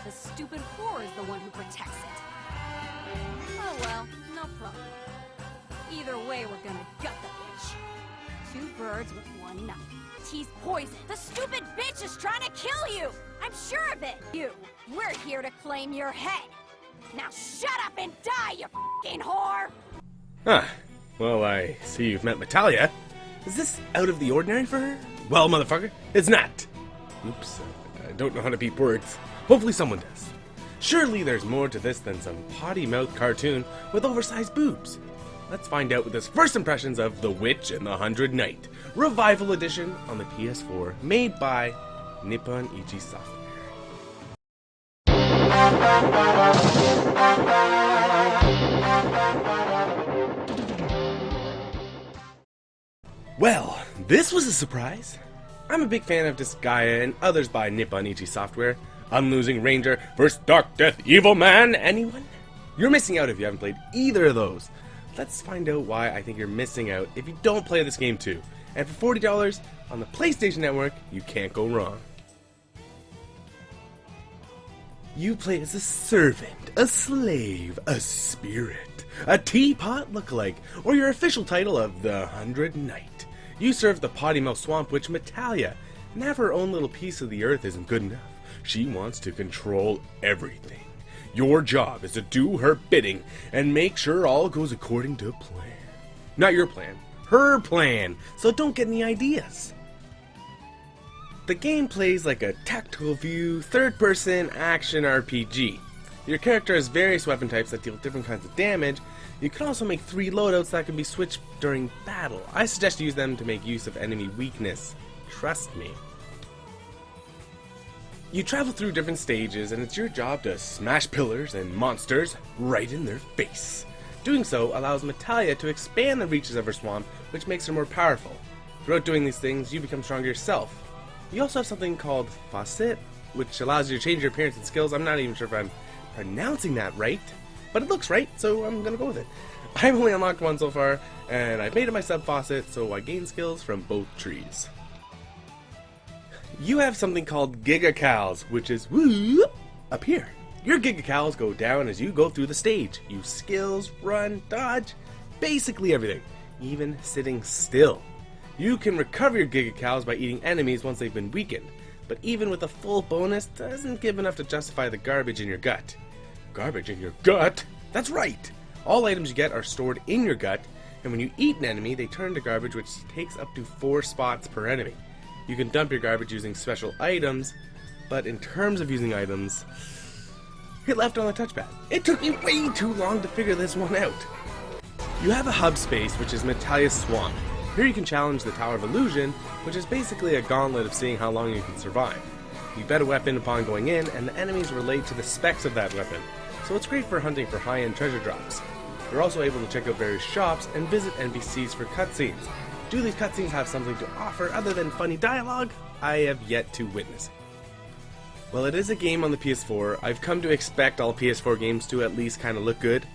The stupid whore is the one who protects it. Oh well, no problem. Either way, we're gonna gut the bitch. Two birds with one knife. He's poison. The stupid bitch is trying to kill you! I'm sure of it! We're here to claim your head! Now shut up and die, you f***ing whore! Huh. Well, I see you've met Natalia. Is this out of the ordinary for her? Well, motherfucker, it's not! Oops, I don't know how to beep words. Hopefully someone does. Surely there's more to this than some potty-mouthed cartoon with oversized boobs. Let's find out with this first impressions of The Witch and the 100 Knight, Revival Edition on the PS4, made by Nippon Ichi Software. Well, this was a surprise. I'm a big fan of Disgaea and others by Nippon Ichi Software. Unlosing Ranger vs. Dark Death Evil Man, anyone? You're missing out if you haven't played either of those. Let's find out why I think you're missing out if you don't play this game too. And for $40 on the PlayStation Network, you can't go wrong. You play as a servant, a slave, a spirit, a teapot lookalike, or your official title of the 100 Knight. You serve the potty-mouth swamp witch Natalia, and have her own little piece of the earth isn't good enough. She wants to control everything. Your job is to do her bidding and make sure all goes according to plan. Not your plan, her plan, so don't get any ideas. The game plays like a tactical view, third-person action RPG. Your character has various weapon types that deal different kinds of damage. You can also make 3 loadouts that can be switched during battle. I suggest you use them to make use of enemy weakness. Trust me. You travel through different stages, and it's your job to smash pillars and monsters right in their face. Doing so allows Natalia to expand the reaches of her swamp, which makes her more powerful. Throughout doing these things, you become stronger yourself. You also have something called Facet, which allows you to change your appearance and skills. I'm not even sure if I'm pronouncing that right, but it looks right, so I'm gonna go with it. I've only unlocked one so far, and I've made it my sub-Facet, so I gain skills from both trees. You have something called Gigacals, which is whoop, up here. Your Gigacals go down as you go through the stage. Use skills, run, dodge, basically everything, even sitting still. You can recover your Gigacals by eating enemies once they've been weakened, but even with a full bonus, doesn't give enough to justify the garbage in your gut. Garbage in your gut? That's right! All items you get are stored in your gut, and when you eat an enemy, they turn to garbage, which takes up to 4 spots per enemy. You can dump your garbage using special items, but in terms of using items, hit left on the touchpad. It took me way too long to figure this one out. You have a hub space, which is Natalia's Swamp. Here you can challenge the Tower of Illusion, which is basically a gauntlet of seeing how long you can survive. You bet a weapon upon going in, and the enemies relate to the specs of that weapon, so it's great for hunting for high-end treasure drops. You're also able to check out various shops and visit NPCs for cutscenes. Do these cutscenes have something to offer other than funny dialogue? I have yet to witness it. While it is a game on the PS4, I've come to expect all PS4 games to at least kind of look good.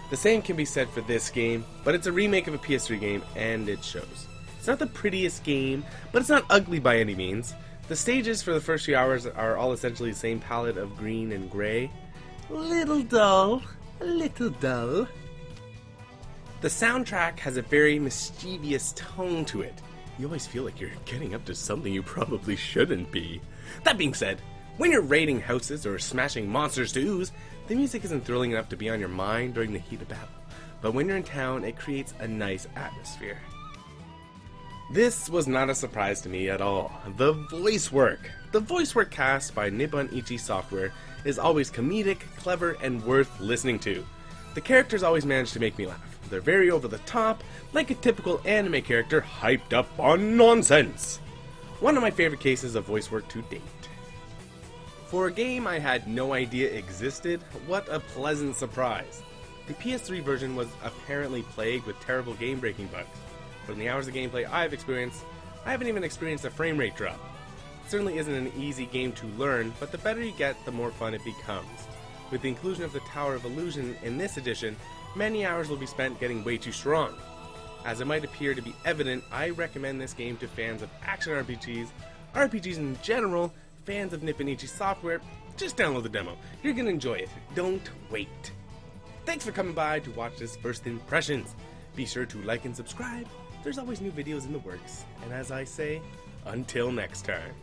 The same can be said for this game, but it's a remake of a PS3 game, and it shows. It's not the prettiest game, but it's not ugly by any means. The stages for the first few hours are all essentially the same palette of green and gray. A little dull. The soundtrack has a very mischievous tone to it. You always feel like you're getting up to something you probably shouldn't be. That being said, when you're raiding houses or smashing monsters to ooze, the music isn't thrilling enough to be on your mind during the heat of battle. But when you're in town, it creates a nice atmosphere. This was not a surprise to me at all. The voice work. The voice work cast by Nippon Ichi Software is always comedic, clever, and worth listening to. The characters always manage to make me laugh. They're very over the top, like a typical anime character hyped up on nonsense. One of my favorite cases of voice work to date. For a game I had no idea existed, what a pleasant surprise. The PS3 version was apparently plagued with terrible game-breaking bugs. From the hours of gameplay I've experienced, I haven't even experienced a frame rate drop. It certainly isn't an easy game to learn, but the better you get, the more fun it becomes. With the inclusion of the Tower of Illusion in this edition, many hours will be spent getting way too strong. As it might appear to be evident, I recommend this game to fans of action RPGs, RPGs in general, fans of Nippon Ichi Software, just download the demo. You're gonna enjoy it. Don't wait. Thanks for coming by to watch this first impressions. Be sure to like and subscribe. There's always new videos in the works. And as I say, until next time.